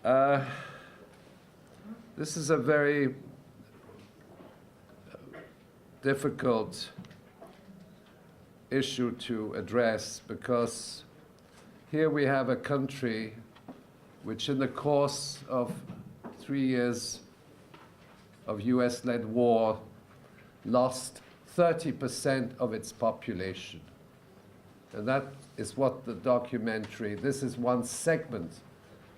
Uh, this is a very difficult issue to address, because here we have a country which in the course of 3 years of US-led war lost 30% of its population. And that is what the documentary, this is one segment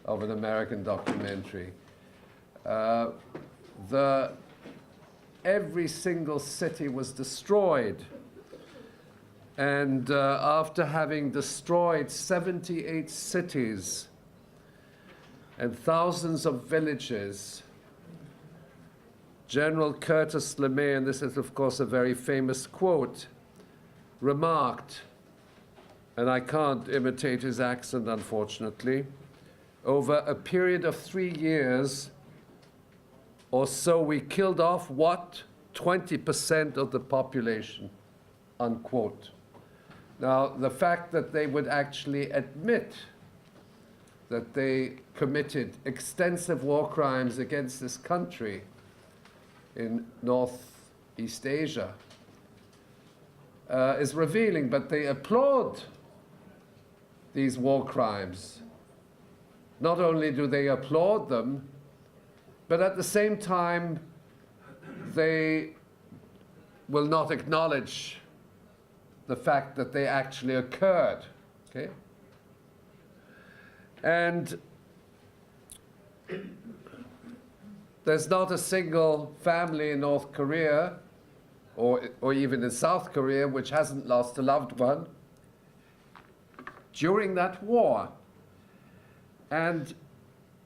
of an American documentary. Every single city was destroyed. And after having destroyed 78 cities and thousands of villages, General Curtis LeMay, and this is of course a very famous quote, remarked, and I can't imitate his accent unfortunately, over a period of 3 years or so we killed off what? 20% of the population, unquote. Now, the fact that they would actually admit that they committed extensive war crimes against this country in Northeast Asia is revealing, but they applaud these war crimes. Not only do they applaud them, but at the same time, they will not acknowledge the fact that they actually occurred, okay? And there's not a single family in North Korea or even in South Korea which hasn't lost a loved one during that war. And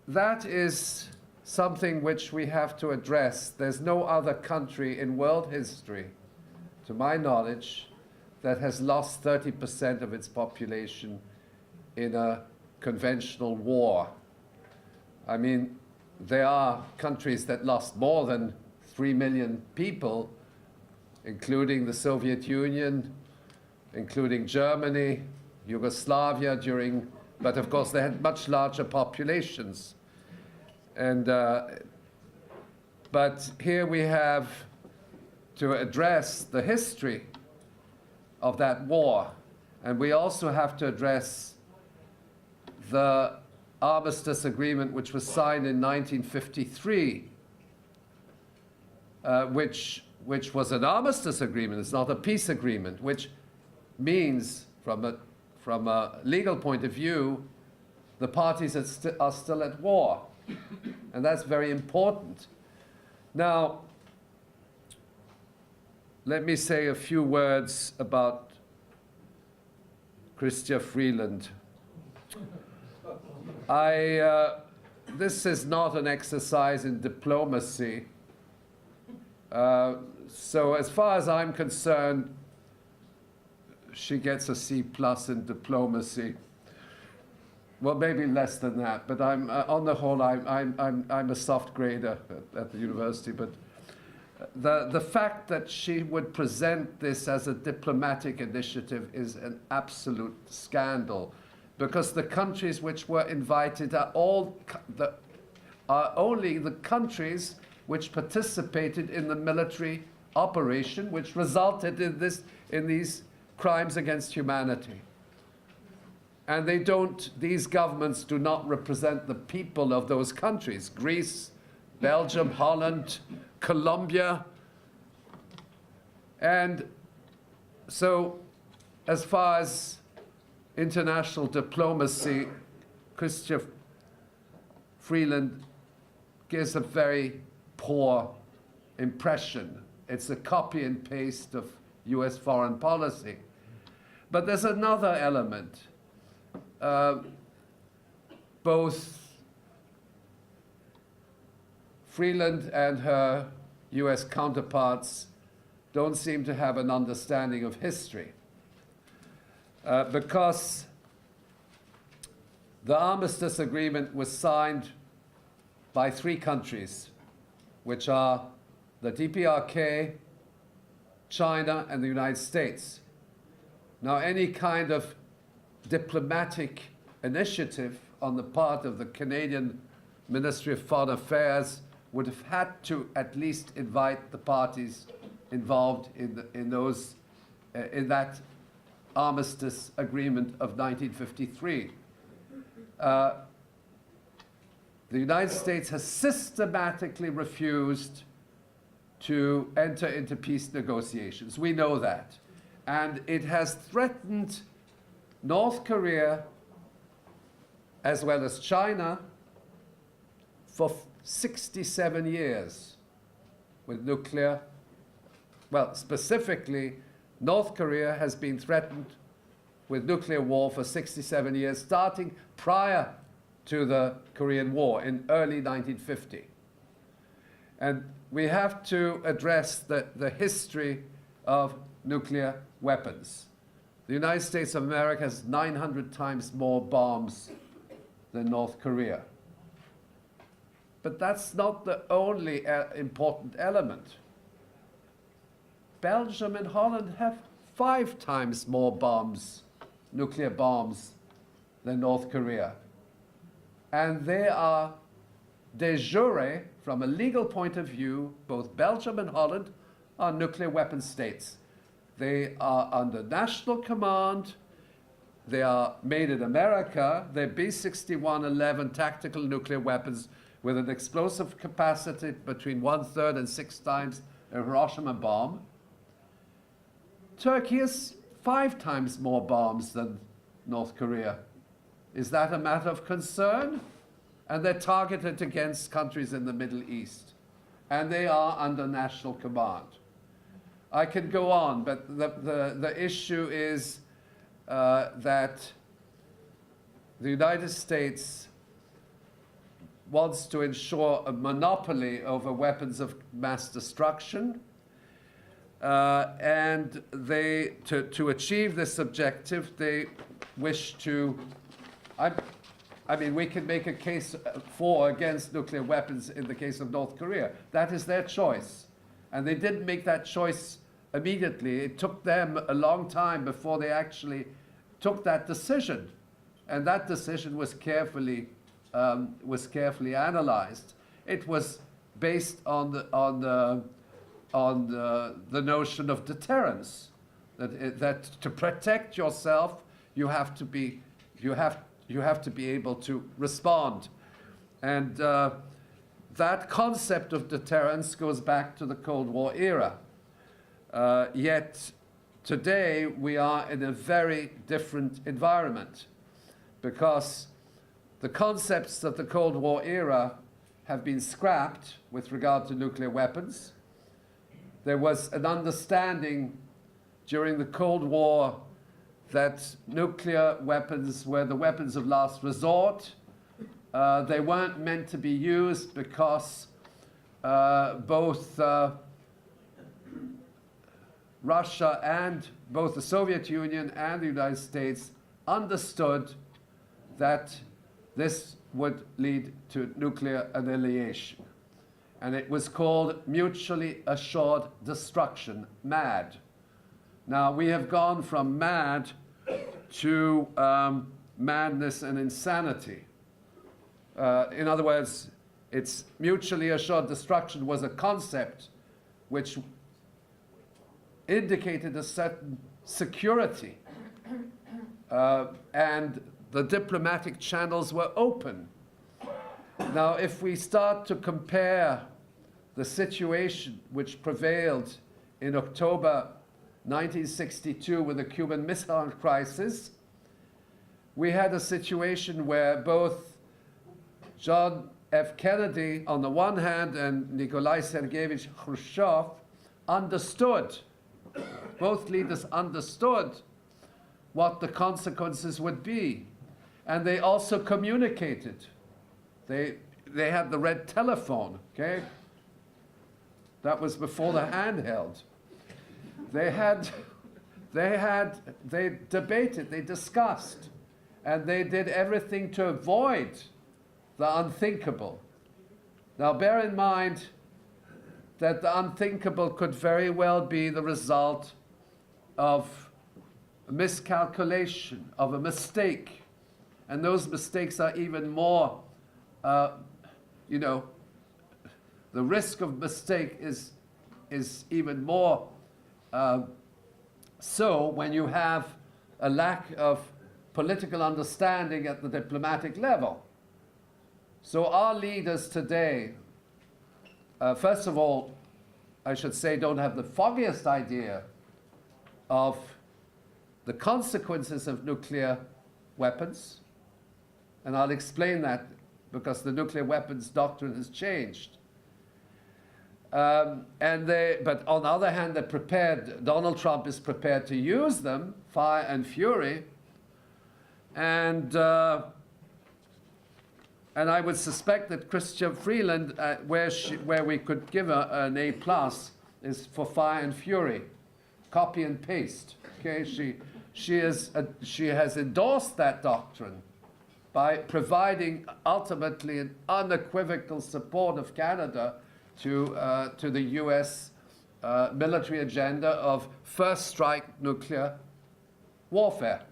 that is something which we have to address. There's no other country in world history, to my knowledge, that has lost 30% of its population in a conventional war. I mean, there are countries that lost more than 3 million people, including the Soviet Union, including Germany, Yugoslavia but of course they had much larger populations. And, but here we have to address the history of that war. And we also have to address the armistice agreement which was signed in 1953, which was an armistice agreement. It's not a peace agreement, which means from a legal point of view, the parties are still at war. And that's very important. Now, let me say a few words about Chrystia Freeland. This is not an exercise in diplomacy. So as far as I'm concerned, she gets a C+ in diplomacy. Well, maybe less than that, but I'm on the whole, I'm a soft grader at the university. But the fact that she would present this as a diplomatic initiative is an absolute scandal, because the countries which were invited are only the countries which participated in the military operation, which resulted in these crimes against humanity. And these governments do not represent the people of those countries. Greece, Belgium, Holland, Colombia. And so, as far as international diplomacy, Chrystia Freeland gives a very poor impression. It's a copy and paste of US foreign policy. But there's another element. Both Freeland and her US counterparts don't seem to have an understanding of history. Because the armistice agreement was signed by 3 countries, which are the DPRK, China, and the United States. Now, any kind of diplomatic initiative on the part of the Canadian Ministry of Foreign Affairs would have had to at least invite the parties involved in that armistice agreement of 1953. The United States has systematically refused to enter into peace negotiations. We know that. And it has threatened North Korea as well as China for 67 years with nuclear. Well, specifically, North Korea has been threatened with nuclear war for 67 years, starting prior to the Korean War in early 1950. And we have to address the history of nuclear weapons. The United States of America has 900 times more bombs than North Korea. But that's not the only important element. Belgium and Holland have 5 times more bombs, nuclear bombs, than North Korea. And they are de jure, from a legal point of view, both Belgium and Holland are nuclear weapon states. They are under national command. They are made in America. They're B-61-11 tactical nuclear weapons with an explosive capacity between 1/3 and 6 times a Hiroshima bomb. Turkey has 5 times more bombs than North Korea. Is that a matter of concern? And they're targeted against countries in the Middle East. And they are under national command. I can go on, but the issue is that the United States wants to ensure a monopoly over weapons of mass destruction. And to achieve this objective, they wish to, I mean, we can make a case for or against nuclear weapons in the case of North Korea. That is their choice. And they didn't make that choice immediately. It took them a long time before they actually took that decision. And that decision was carefully analyzed. It was based on the notion of deterrence, that to protect yourself, you have to be able to respond. And that concept of deterrence goes back to the Cold War era. Yet today we are in a very different environment, because the concepts of the Cold War era have been scrapped with regard to nuclear weapons. There was an understanding during the Cold War that nuclear weapons were the weapons of last resort. They weren't meant to be used because both Russia and both the Soviet Union and the United States understood that this would lead to nuclear annihilation. And it was called mutually assured destruction, MAD. Now, we have gone from MAD to madness and insanity. In other words, it's mutually assured destruction was a concept which indicated a certain security, and the diplomatic channels were open. Now, if we start to compare the situation which prevailed in October 1962 with the Cuban Missile Crisis, we had a situation where both John F. Kennedy on the one hand and Nikolai Sergeyevich Khrushchev understood, both leaders understood what the consequences would be. And they also communicated. They had the red telephone, okay? That was before the handheld. They debated, they discussed, and they did everything to avoid the unthinkable. Now, bear in mind that the unthinkable could very well be the result of a miscalculation, of a mistake. And those mistakes are even more you know, the risk of mistake is even more so when you have a lack of political understanding at the diplomatic level. So our leaders today, first of all, I should say, don't have the foggiest idea of the consequences of nuclear weapons. And I'll explain that because the nuclear weapons doctrine has changed. But on the other hand, they're prepared, Donald Trump is prepared to use them, fire and fury. And I would suspect that Chrystia Freeland, where we could give her an A+, is for fire and fury, copy and paste. Okay, she has endorsed that doctrine by providing ultimately an unequivocal support of Canada to the U.S. Military agenda of first strike nuclear warfare.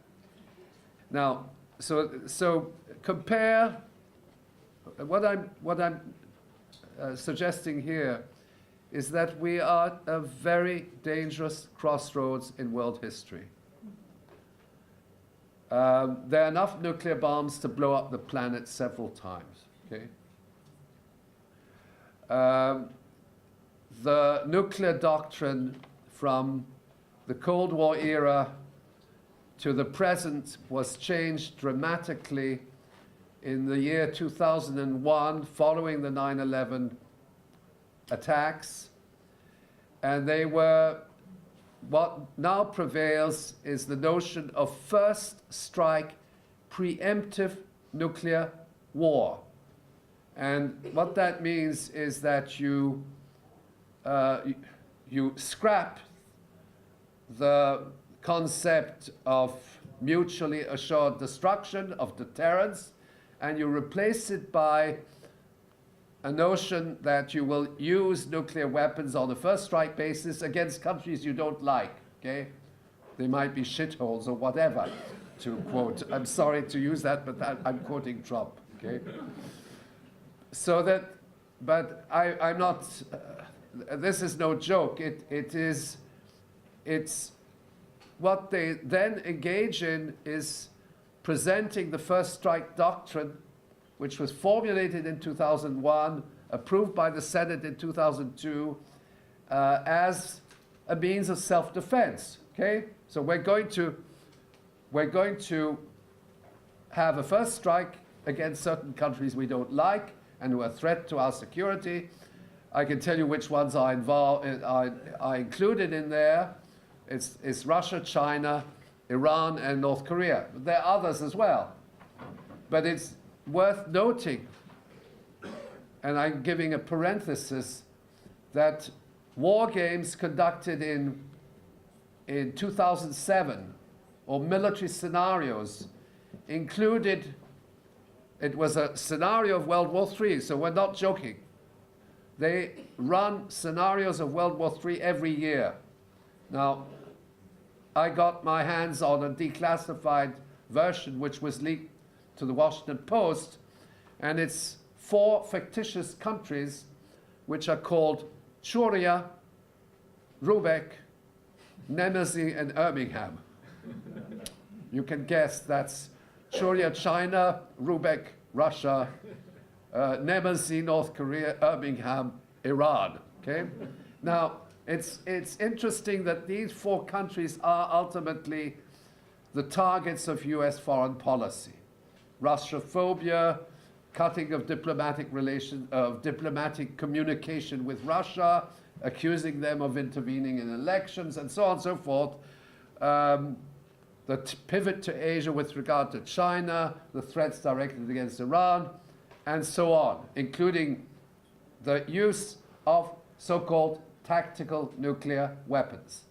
Now, so compare what I'm suggesting here is that we are at a very dangerous crossroads in world history. There are enough nuclear bombs to blow up the planet several times. Okay. The nuclear doctrine from the Cold War era to the present was changed dramatically in the year 2001 following the 9/11 attacks. And they were, what now prevails is the notion of first strike preemptive nuclear war. And what that means is that you scrap the concept of mutually assured destruction, of deterrence, and you replace it by a notion that you will use nuclear weapons on a first strike basis against countries you don't like, okay? They might be shitholes or whatever, to quote. I'm sorry to use that, but I'm quoting Trump, okay? So that, but I'm not, this is no joke. It's what they then engage in is presenting the first strike doctrine, which was formulated in 2001, approved by the Senate in 2002, as a means of self-defense, okay? So we're going to have a first strike against certain countries we don't like and who are a threat to our security. I can tell you which ones are included in there. It's Russia, China, Iran, and North Korea. There are others as well. But it's worth noting, and I'm giving a parenthesis, that war games conducted in 2007, or military scenarios, included, it was a scenario of World War III, so we're not joking. They run scenarios of World War III every year. Now, I got my hands on a declassified version which was leaked to the Washington Post, and it's 4 fictitious countries which are called Churia, Rubeck, Nemesi, and Birmingham. You can guess that's Churia, China, Rubeck, Russia, Nemesi, North Korea, Birmingham, Iran. Okay? Now, it's interesting that these 4 countries are ultimately the targets of US foreign policy. Russophobia, cutting of diplomatic relations, of diplomatic communication with Russia, accusing them of intervening in elections, and so on and so forth. The pivot to Asia with regard to China, the threats directed against Iran, and so on, including the use of so-called tactical nuclear weapons.